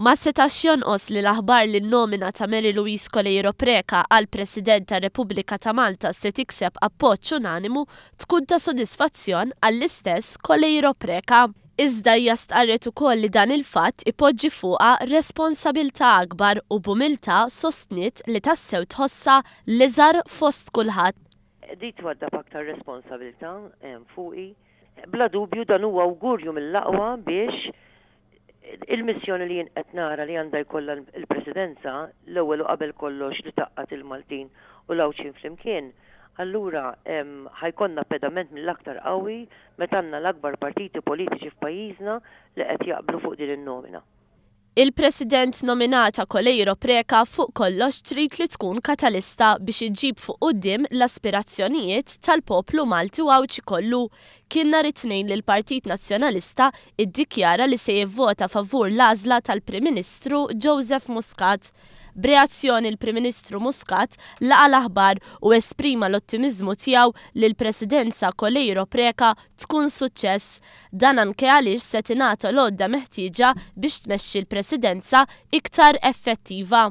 Ma setax jonqos li l-aħbar li n-nomina ta' Mary Louise Coleiro Preca għal President ta' Repubblika ta' Malta se tikseb appoġġ unanimu tkun ta' sodisfazzjon għall-istess Coleiro Preca. Iżda hija stqarret ukoll li dan il-fatt ipoġġi fuqha responsabbiltà akbar u b'umiltà sostniet li tassew tħossha l-iżgħar fost kulħadd. Di twaddab aktar responsabbiltà fuqi. Bla dubju dan huwa awgurju mill-aqwa biex il-missjoni li jien qed nara li għandha jkollha l-Presidenza l-ewwel u qabel kollox li taqqat il-Maltin u l-Awċin flimkien. Allura ħajkonna pedament mill-aktar qawwi meta għandna l-akbar partiti politiċi f'pajjiżna li qed jaqblu fuq din in-nomina. Il-President nominata Coleiro Preca fuq kollox trid li tkun katalista biex iġġib fuq quddiem l-aspirazzjonijiet tal-poplu Malti u Awċi kollu. Kien nhar it-tnejn li l-Partit Nazzjonalista iddikjara li se jivvota favur l-għażla tal-Prim Ministru Joseph Muscat. B'reazzjoni l-Prim Ministru Muscat laqa l-aħbar u esprima l-ottimiżmu tiegħu li l-Presidenza Coleiro Preca tkun suċċess. Dan anke għaliex se tingħata l-għodda meħtieġa biex tmexxi l-Presidenza iktar effettiva.